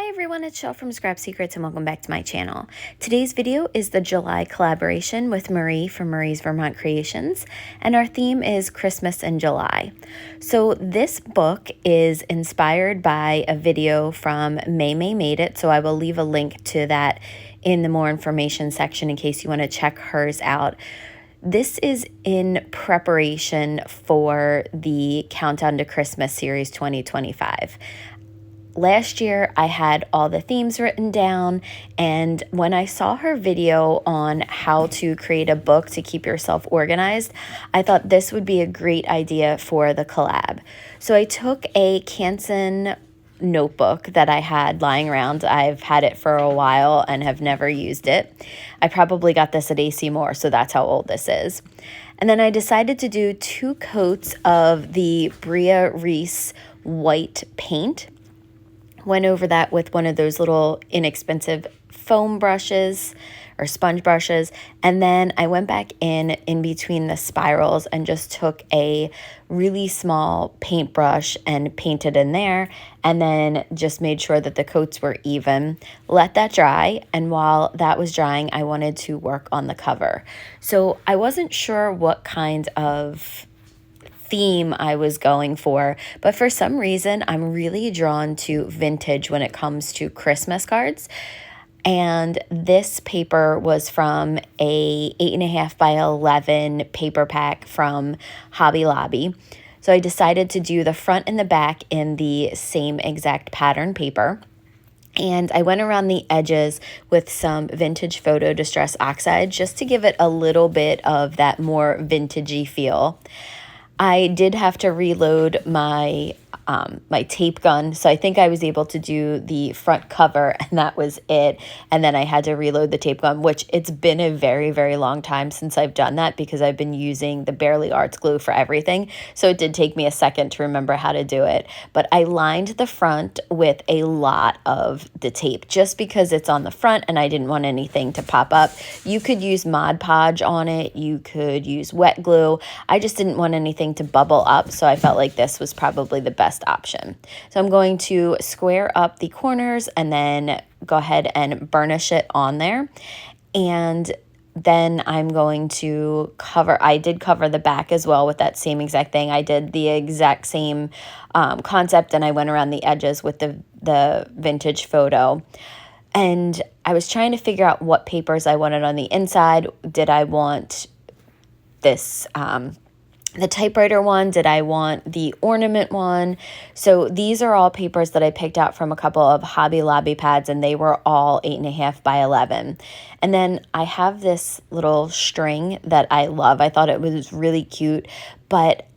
Hi everyone, it's Shell from Scrap Secrets and welcome back to my channel. Today's video is the July collaboration with Marie from Marie's Vermont Creations, and our theme is Christmas in July. So this book is inspired by a video from May Made It, so I will leave a link to that in the more information section in case you want to check hers out. This is in preparation for the Countdown to Christmas Series 2025. Last year, I had all the themes written down, and when I saw her video on how to create a book to keep yourself organized, I thought this would be a great idea for the collab. So I took a Canson notebook that I had lying around. I've had it for a while and have never used it. I probably got this at AC Moore, so that's how old this is. And then I decided to do 2 coats of the Bria Reese white paint. Went over that with one of those little inexpensive foam brushes or sponge brushes. And then I went back in between the spirals and just took a really small paintbrush and painted in there. And then just made sure that the coats were even. Let that dry. And while that was drying, I wanted to work on the cover. So I wasn't sure what kind of theme I was going for, but for some reason I'm really drawn to vintage when it comes to Christmas cards. And this paper was from a 8.5 by 11 paper pack from Hobby Lobby. So I decided to do the front and the back in the same exact pattern paper. And I went around the edges with some vintage photo distress oxide just to give it a little bit of that more vintagey feel. I did have to reload my my tape gun, so I think I was able to do the front cover, and that was it. And then I had to reload the tape gun, which it's been a very, very long time since I've done that because I've been using the Barely Arts glue for everything. So it did take me a second to remember how to do it. But I lined the front with a lot of the tape just because it's on the front and I didn't want anything to pop up. You could use Mod Podge on it. You could use wet glue. I just didn't want anything to bubble up, so I felt like this was probably the best option. So I'm going to square up the corners and then go ahead and burnish it on there. And then I'm going to I did cover the back as well with that same exact thing. I did the exact same concept, and I went around the edges with the vintage photo. And I was trying to figure out what papers I wanted on the inside. Did I want this the typewriter one? Did I want the ornament one? So these are all papers that I picked out from a couple of Hobby Lobby pads, and they were all 8.5 by 11. And then I have this little string that I love. I thought it was really cute, but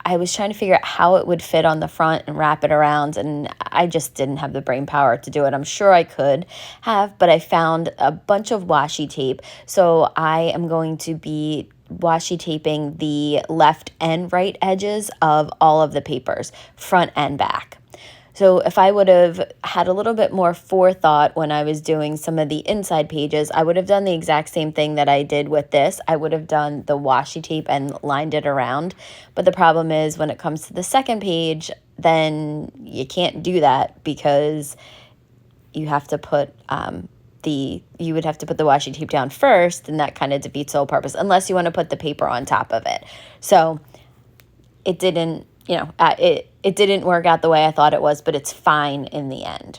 I was trying to figure out how it would fit on the front and wrap it around, and I just didn't have the brain power to do it. I'm sure I could have, but I found a bunch of washi tape. So I am going to be washi taping the left and right edges of all of the papers, front and back. So if I would have had a little bit more forethought when I was doing some of the inside pages, I would have done the exact same thing that I did with this. I would have done the washi tape and lined it around. But the problem is when it comes to the second page, then you can't do that because you have to put you would have to put the washi tape down first, and that kind of defeats the whole purpose unless you want to put the paper on top of it. So it didn't, it didn't work out the way I thought it was, but it's fine in the end.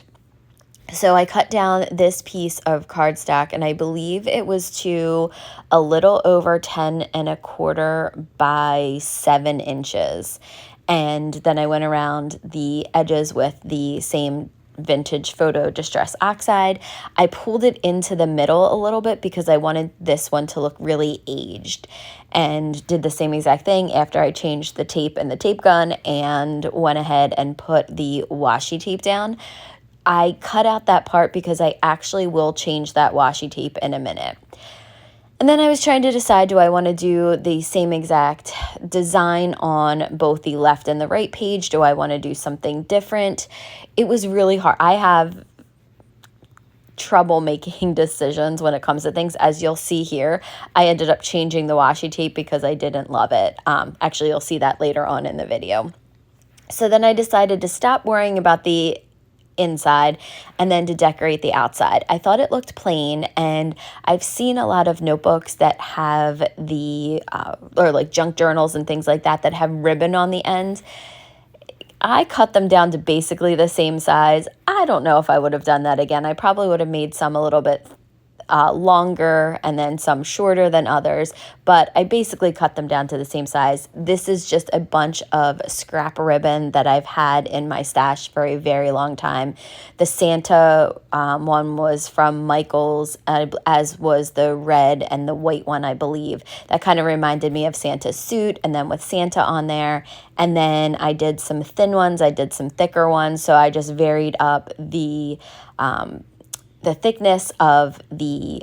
So I cut down this piece of cardstock, and I believe it was to a little over 10.25 by 7 inches. And then I went around the edges with the same vintage photo distress oxide. I pulled it into the middle a little bit because I wanted this one to look really aged, and did the same exact thing after I changed the tape and the tape gun and went ahead and put the washi tape down. I cut out that part because I actually will change that washi tape in a minute. And then I was trying to decide, do I want to do the same exact design on both the left and the right page? Do I want to do something different? It was really hard. I have trouble making decisions when it comes to things. As you'll see here, I ended up changing the washi tape because I didn't love it. Actually, you'll see that later on in the video. So then I decided to stop worrying about the inside, and then to decorate the outside. I thought it looked plain, and I've seen a lot of notebooks that have the, or like junk journals and things like that, that have ribbon on the end. I cut them down to basically the same size. I don't know if I would have done that again. I probably would have made some a little bit longer and then some shorter than others, but I basically cut them down to the same size. This is just a bunch of scrap ribbon that I've had in my stash for a very long time. The Santa one was from Michael's, as was the red and the white one, I believe. That kind of reminded me of Santa's suit, and then with Santa on there. And then I did some thin ones, I did some thicker ones, so I just varied up the thickness of the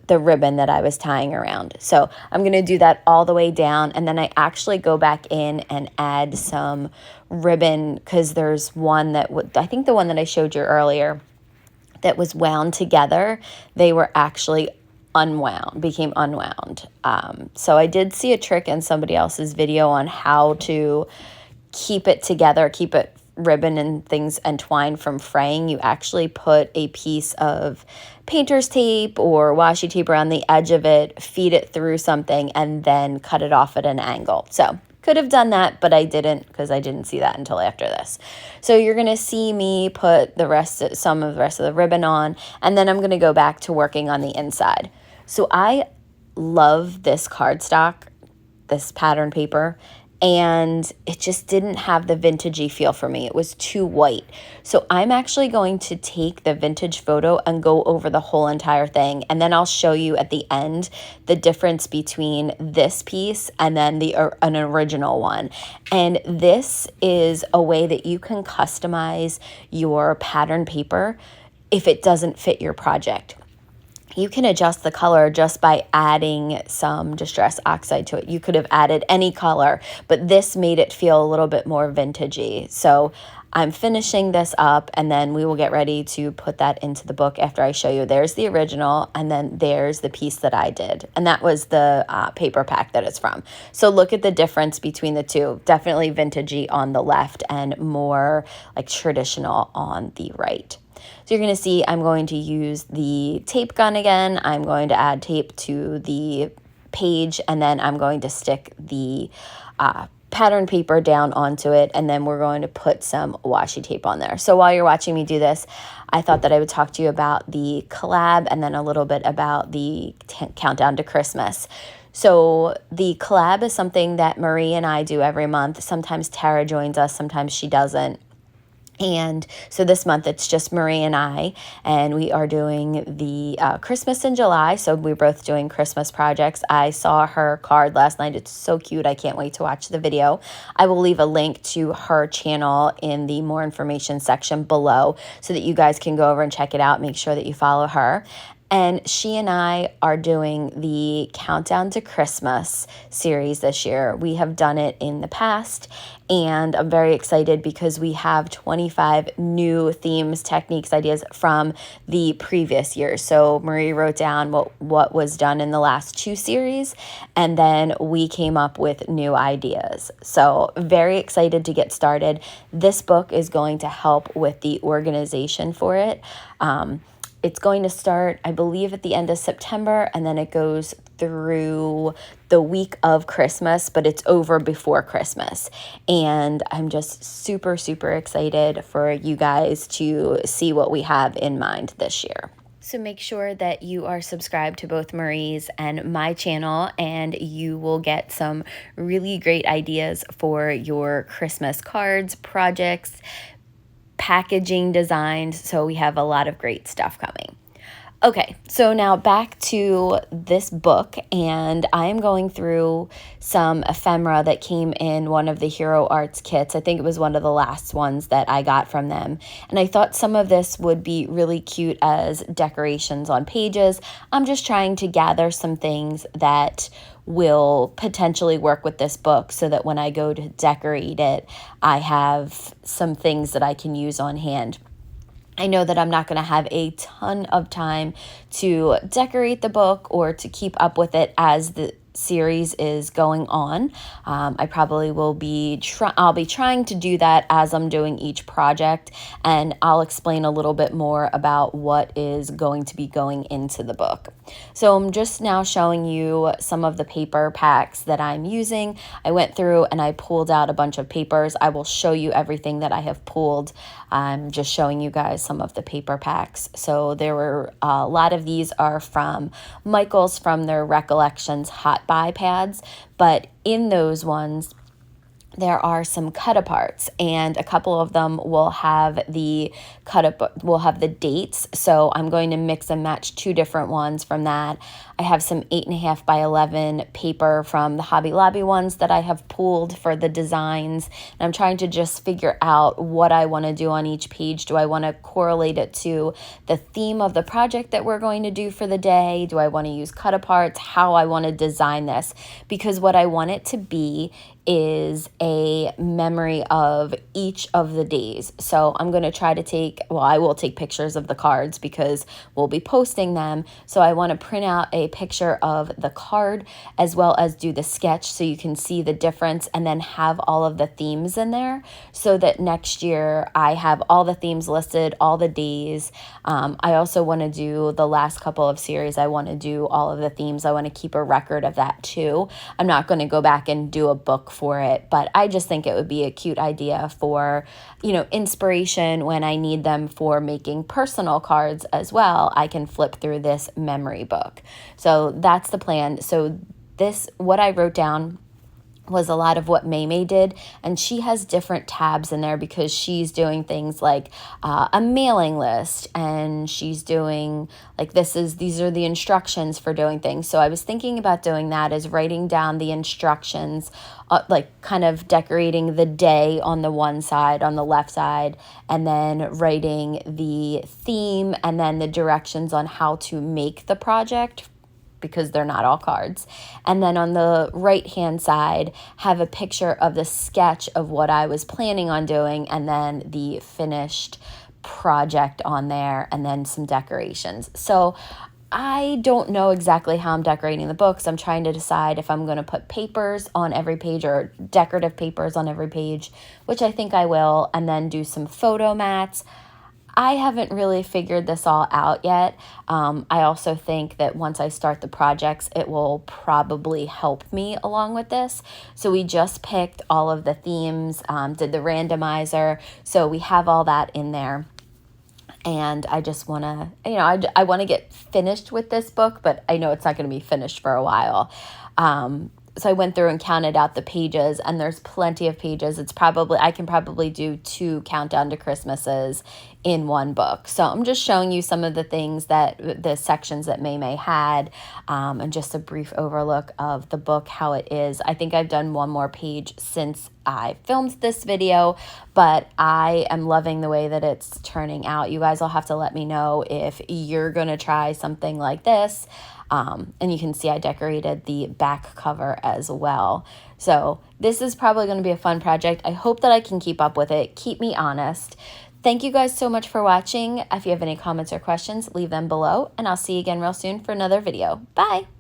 ribbon that I was tying around. So I'm going to do that all the way down, and then I actually go back in and add some ribbon, because there's one that I think the one that I showed you earlier that was wound together, they were actually became unwound. So I did see a trick in somebody else's video on how to keep it together, keep it ribbon and things and twine from fraying. You actually put a piece of painter's tape or washi tape around the edge of it, feed it through something, and then cut it off at an angle. So could have done that, but I didn't, because I didn't see that until after this. So you're going to see me put some of the rest of the ribbon on, and then I'm going to go back to working on the inside. So I love this cardstock, this pattern paper, and it just didn't have the vintagey feel for me. It was too white. So I'm actually going to take the vintage photo and go over the whole entire thing, and then I'll show you at the end the difference between this piece and then an original one. And this is a way that you can customize your pattern paper if it doesn't fit your project. You can adjust the color just by adding some Distress Oxide to it. You could have added any color, but this made it feel a little bit more vintagey. So I'm finishing this up, and then we will get ready to put that into the book after I show you. There's the original, and then there's the piece that I did, and that was the paper pack that it's from. So look at the difference between the two. Definitely vintagey on the left and more like traditional on the right. So you're going to see I'm going to use the tape gun again. I'm going to add tape to the page, and then I'm going to stick the pattern paper down onto it, and then we're going to put some washi tape on there. So while you're watching me do this, I thought that I would talk to you about the collab and then a little bit about the countdown to Christmas. So the collab is something that Marie and I do every month. Sometimes Tara joins us, sometimes she doesn't. And so this month it's just Marie and I, and we are doing the Christmas in July. So we're both doing Christmas projects. I saw her card last night. It's so cute. I can't wait to watch the video. I will leave a link to her channel in the more information section below so that you guys can go over and check it out. Make sure that you follow her. And she and I are doing the Countdown to Christmas series this year. We have done it in the past, and I'm very excited because we have 25 new themes, techniques, ideas from the previous year. So Marie wrote down what was done in the last two series, and then we came up with new ideas. So very excited to get started. This book is going to help with the organization for it. It's going to start, I believe, at the end of September, and then it goes through the week of Christmas, but it's over before Christmas. And I'm just super, super excited for you guys to see what we have in mind this year. So make sure that you are subscribed to both Marie's and my channel, and you will get some really great ideas for your Christmas cards, projects, packaging designs. So we have a lot of great stuff coming. Okay, so now back to this book, and I am going through some ephemera that came in one of the Hero Arts kits. I think it was one of the last ones that I got from them, and I thought some of this would be really cute as decorations on pages. I'm just trying to gather some things that will potentially work with this book so that when I go to decorate it, I have some things that I can use on hand. I know that I'm not going to have a ton of time to decorate the book or to keep up with it as series is going on. I probably will be I'll be trying to do that as I'm doing each project, and I'll explain a little bit more about what is going to be going into the book. So I'm just now showing you some of the paper packs that I'm using. I went through and I pulled out a bunch of papers. I will show you everything that I have pulled. I'm just showing you guys some of the paper packs. So there were a lot of these are from Michael's, from their Recollections Hot Buy pads, but in those ones there are some cut aparts, and a couple of them will have the dates. So I'm going to mix and match two different ones from that. I have some 8.5 by 11 paper from the Hobby Lobby ones that I have pulled for the designs. And I'm trying to just figure out what I want to do on each page. Do I want to correlate it to the theme of the project that we're going to do for the day? Do I want to use cut aparts? How I want to design this? Because what I want it to be is a memory of each of the days. So I'm going to try to I will take pictures of the cards because we'll be posting them. So I want to print out a picture of the card as well as do the sketch so you can see the difference, and then have all of the themes in there so that next year I have all the themes listed, all the days. I also want to do the last couple of series. I want to do all of the themes. I want to keep a record of that too. I'm not going to go back and do a book for it, but I just think it would be a cute idea for, inspiration when I need them for making personal cards as well. I can flip through this memory book. So that's the plan. So what I wrote down was a lot of what May did, and she has different tabs in there because she's doing things like a mailing list, and she's doing like these are the instructions for doing things. So I was thinking about doing that, as writing down the instructions, like kind of decorating the day on the one side, on the left side, and then writing the theme and then the directions on how to make the project, because they're not all cards. And then on the right-hand side, have a picture of the sketch of what I was planning on doing, and then the finished project on there, and then some decorations. So I don't know exactly how I'm decorating the books. I'm trying to decide if I'm going to put papers on every page or decorative papers on every page, which I think I will, and then do some photo mats. I haven't really figured this all out yet. I also think that once I start the projects, it will probably help me along with this. So we just picked all of the themes, did the randomizer. So we have all that in there. And I just want to, I want to get finished with this book, but I know it's not going to be finished for a while. So I went through and counted out the pages, and there's plenty of pages. I can probably do 2 Countdown to Christmases in one book. So I'm just showing you some of the sections that May had, and just a brief overlook of the book, how it is. I think I've done one more page since I filmed this video, but I am loving the way that it's turning out. You guys will have to let me know if you're going to try something like this. And you can see I decorated the back cover as well. So this is probably going to be a fun project. I hope that I can keep up with it. Keep me honest. Thank you guys so much for watching. If you have any comments or questions, leave them below, and I'll see you again real soon for another video. Bye!